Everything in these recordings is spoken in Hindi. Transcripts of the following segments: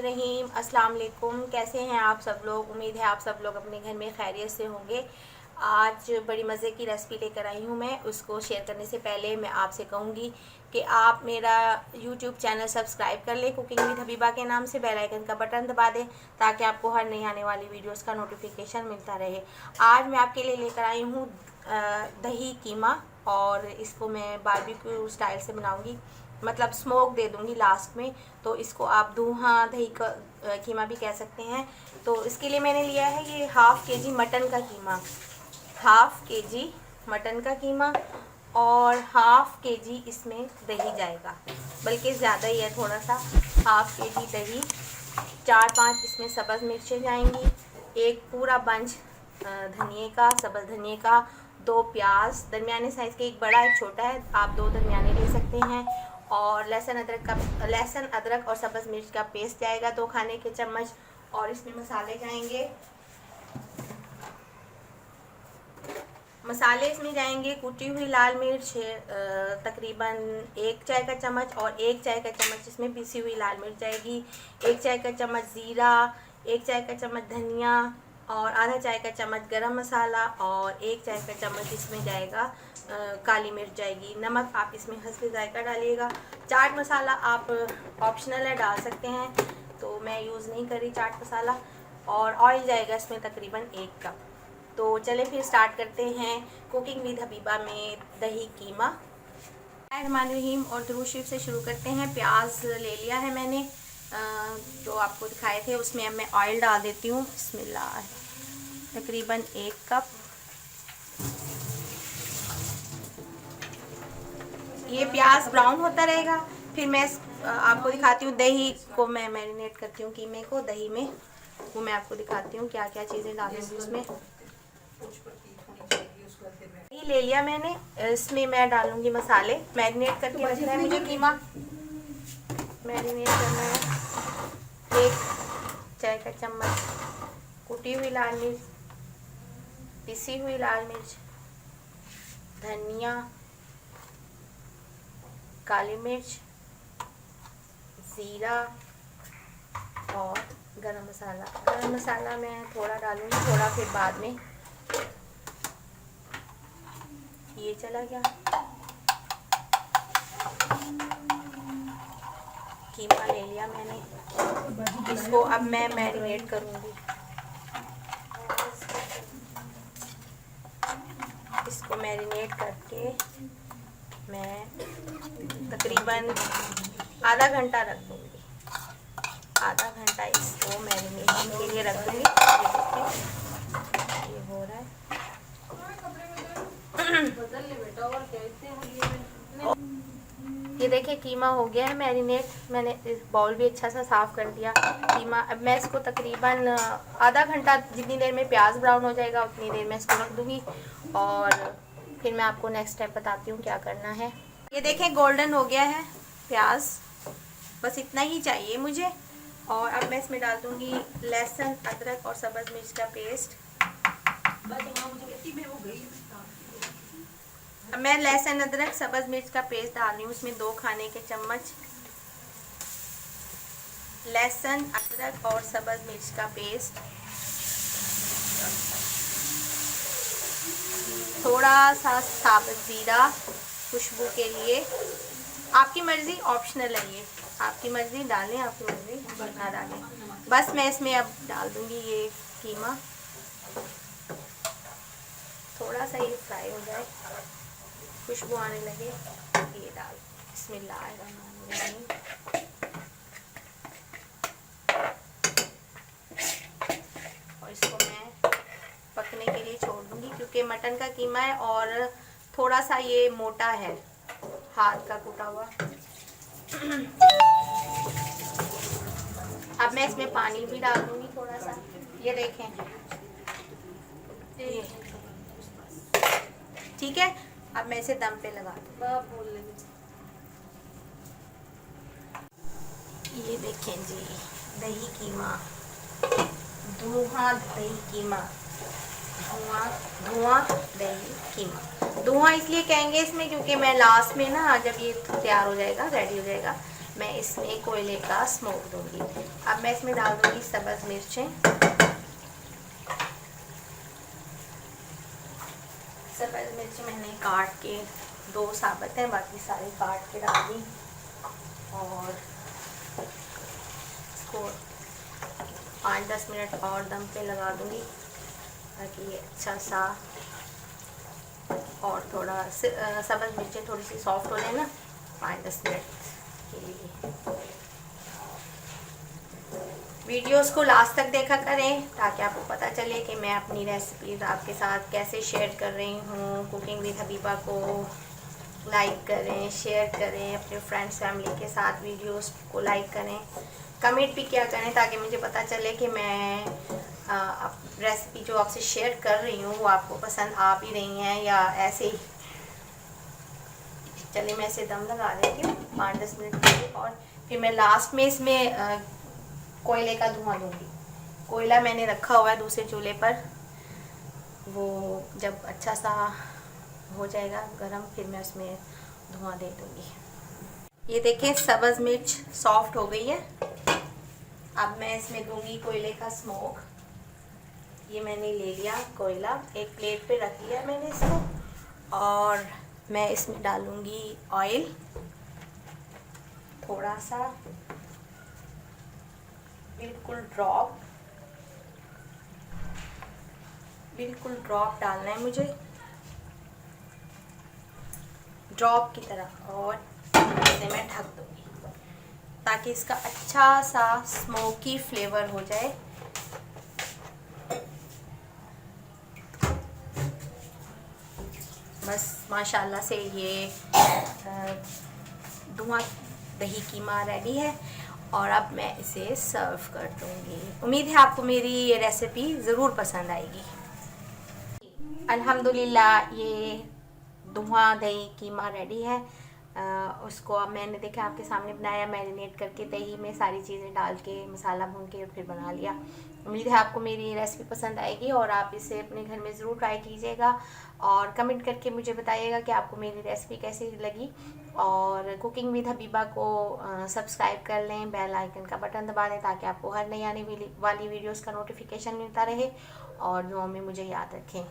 बिस्मिल्लाहिर्रहमानिर्रहीम। अस्सलाम वालेकुम। कैसे हैं आप सब लोग? उम्मीद है आप सब लोग अपने घर में खैरियत से होंगे। आज बड़ी मज़े की रेसिपी लेकर आई हूँ मैं। उसको शेयर करने से पहले मैं आपसे कहूँगी कि आप मेरा यूट्यूब चैनल सब्सक्राइब कर लें कुकिंग विद हबीबा के नाम से। बेल आइकन का बटन दबा दें ताकि आपको हर नई आने वाली वीडियोस का नोटिफिकेशन मिलता रहे। आज मैं आपके लिए लेकर आई हूँ दही कीमा, और इसको मैं बारबेक्यू स्टाइल से बनाऊँगी, मतलब स्मोक दे दूँगी लास्ट में। तो इसको आप दूल्हा दही का कीमा भी कह सकते हैं। तो इसके लिए मैंने लिया है ये हाफ़ केजी मटन का कीमा, हाफ़ केजी मटन का कीमा, और हाफ़ केजी इसमें दही जाएगा, बल्कि ज़्यादा ही है थोड़ा सा। हाफ़ केजी दही, 4-5 इसमें सब्ज़ मिर्चें जाएंगी, एक पूरा बंच धनिए का, सब्ज़ धनिए का, 2 प्याज दरमियाने साइज़ के, एक बड़ा एक छोटा है, आप 2 दरमियाने ले सकते हैं। और लहसुन अदरक और सब्ज़ मिर्च का पेस्ट जाएगा 2 खाने के चम्मच। और इसमें मसाले जाएंगे, मसाले इसमें जाएंगे कुटी हुई लाल मिर्च तकरीबन 1 चाय का चम्मच, और 1 चाय का चम्मच इसमें पिसी हुई लाल मिर्च जाएगी, 1 चाय का चम्मच ज़ीरा, 1 चाय का चम्मच धनिया, और आधा चाय का चम्मच गरम मसाला, और 1 चाय का चम्मच इसमें जाएगा काली मिर्च जाएगी। नमक आप इसमें हस्बे जायका डालिएगा। चाट मसाला आप ऑप्शनल है, डाल सकते हैं, तो मैं यूज़ नहीं करी चाट मसाला। और ऑयल जाएगा इसमें तकरीबन 1 कप। तो चले फिर स्टार्ट करते हैं कुकिंग विद हबीबा में दही कीमा। बिस्मिल्लाहिर्रहमानिर्रहीम और दुरूद शरीफ से शुरू करते हैं। प्याज ले लिया है मैंने, जो आपको दिखाए थे, उसमें अब मैं ऑयल डाल देती हूँ। बिस्मिल्लाह, तकरीबन 1 कप। ये प्याज ब्राउन होता रहेगा, फिर मैं आपको दिखाती हूँ दही को मैं मैरिनेट करती हूँ कीमे को दही में, वो मैं आपको दिखाती हूँ क्या क्या चीज़ें डालूंगी उसमें। ये ले लिया मैंने, इसमें मैं डालूंगी मसाले। मैरिनेट करके रखना है मुझे कीमा, मैरिनेट करना है। 1 चाय का चम्मच कुटी हुई लाल मिर्च, पिसी हुई लाल मिर्च, धनिया, काली मिर्च, ज़ीरा और गरम मसाला। गरम मसाला मैं थोड़ा डालूंगी, थोड़ा फिर बाद में। ये चला गया। कीमा ले लिया मैंने, इसको अब मैं मैरिनेट करूंगी। इसको मैरिनेट करके मैं तकरीबन आधा घंटा रख दूंगी। आधा घंटा इसको मैरिनेशन के लिए रख दूंगी। ये हो रहा है। ये देखिए कीमा हो गया है मैरिनेट। मैंने इस बाउल भी अच्छा सा साफ़ कर दिया कीमा। अब मैं इसको तकरीबन आधा घंटा, जितनी देर में प्याज ब्राउन हो जाएगा उतनी देर में इसको रख दूँगी, और फिर मैं आपको नेक्स्ट स्टेप बताती हूँ क्या करना है। ये देखें गोल्डन हो गया है प्याज, बस इतना ही चाहिए मुझे। और अब मैं इसमें डाल दूँगी लहसुन अदरक और सब्ज़ मिर्च का पेस्ट। अब मैं लहसुन अदरक सब्ज़ मिर्च का पेस्ट डाल रही हूँ उसमें 2 खाने के चम्मच। लहसुन अदरक और सब्ज़ मिर्च का पेस्ट, थोड़ा सा साबुत ज़ीरा खुशबू के लिए। आपकी मर्ज़ी, ऑप्शनल है ये, आपकी मर्ज़ी डालें, आपकी मर्ज़ी ना डालें। बस मैं इसमें अब डाल दूँगी ये कीमा, थोड़ा सा ये फ्राई हो जाए, खुशबू आने लगे, ये डाल। बिस्मिल्लाहिर्रहमानिर्रहीम। और इसको मैं पकने के लिए छोड़ दूंगी, क्योंकि मटन का कीमा है और थोड़ा सा ये मोटा है, हाथ का कूटा हुआ। अब मैं इसमें पानी भी डाल दूंगी थोड़ा सा। ये देखें, ये ठीक है। अब मैं इसे दम पे लगा दूँ। ये देखें जी, दही कीमा, धुआं दही कीमा, धुआं दही कीमा। धुआं इसलिए कहेंगे इसमें क्योंकि मैं लास्ट में ना, जब ये तैयार हो जाएगा, रेडी हो जाएगा, मैं इसमें कोयले का स्मोक दूंगी। अब मैं इसमें डाल दूंगी सब्ज़ मिर्चें। सब्ज़ मिर्च मैंने काट के 2 साबुत हैं, बाकी सारे काट के डाल दी और इसको 5-10 मिनट और दम पे लगा दूंगी ताकि ये अच्छा सा और थोड़ा सब्ज़ मिर्चें थोड़ी सी सॉफ्ट हो जाए ना, 5-10 मिनट के लिए। वीडियोस को लास्ट तक देखा करें ताकि आपको पता चले कि मैं अपनी रेसिपीज़ आपके साथ कैसे शेयर कर रही हूँ। कुकिंग विद हबीबा को लाइक करें, शेयर करें, अपने फ्रेंड्स फैमिली के साथ वीडियोस को लाइक करें, कमेंट भी किया करें ताकि मुझे पता चले कि मैं रेसिपी जो आपसे शेयर कर रही हूँ वो आपको पसंद आ भी रही हैं या ऐसे ही। चलिए मैं इसे दम लगा देती हूँ 5-10 मिनट के लिए और फिर मैं लास्ट में इसमें कोयले का धुआं दूँगी। कोयला मैंने रखा हुआ है दूसरे चूल्हे पर, वो जब अच्छा सा हो जाएगा गरम फिर मैं उसमें धुआं दे दूँगी। ये देखें सब्ज़ मिर्च सॉफ्ट हो गई है। अब मैं इसमें दूँगी कोयले का स्मोक। ये मैंने ले लिया कोयला, एक प्लेट पे रख लिया मैंने इसको और मैं इसमें डालूँगी ऑयल थोड़ा सा, बिल्कुल ड्रॉप डालना है मुझे, ड्रॉप की तरह, और इसे मैं ढक दूँगी ताकि इसका अच्छा सा स्मोकी फ्लेवर हो जाए। बस माशाल्लाह से ये धुआं दही कीमा रेडी है और अब मैं इसे सर्व कर दूँगी। उम्मीद है आपको मेरी ये रेसिपी ज़रूर पसंद आएगी। अल्हम्दुलिल्लाह ये धुआं दही कीमा रेडी है। उसको अब मैंने देखा आपके सामने बनाया, मैरिनेट करके दही में सारी चीज़ें डाल के मसाला भून के फिर बना लिया। उम्मीद है आपको मेरी रेसिपी पसंद आएगी और आप इसे अपने घर में ज़रूर ट्राई कीजिएगा और कमेंट करके मुझे बताइएगा कि आपको मेरी रेसिपी कैसी लगी। और कुकिंग विद हबीबा को सब्सक्राइब कर लें, बेल आइकन का बटन दबा दें ताकि आपको हर नई आने वाली वीडियोज़ का नोटिफिकेशन मिलता रहे और दुआ में मुझे याद रखें।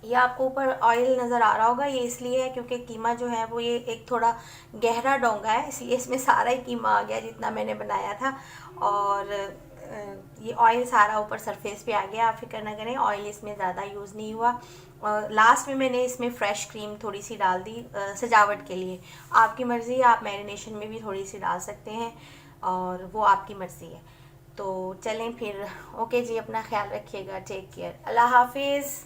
ये आपको ऊपर ऑयल नज़र आ रहा होगा, ये इसलिए है क्योंकि कीमा जो है वो ये एक थोड़ा गहरा डोंगा है, इसलिए इसमें सारा ही कीमा आ गया जितना मैंने बनाया था और ये ऑयल सारा ऊपर सरफेस पे आ गया। आप फिक्र ना करें, ऑयल इसमें ज़्यादा यूज़ नहीं हुआ। और लास्ट में मैंने इसमें फ्रेश क्रीम थोड़ी सी डाल दी सजावट के लिए। आपकी मर्ज़ी है, आप मैरिनेशन में भी थोड़ी सी डाल सकते हैं और वो आपकी मर्ज़ी है। तो चलें फिर, ओके जी, अपना ख्याल रखिएगा, टेक केयर, अल्लाह हाफिज़।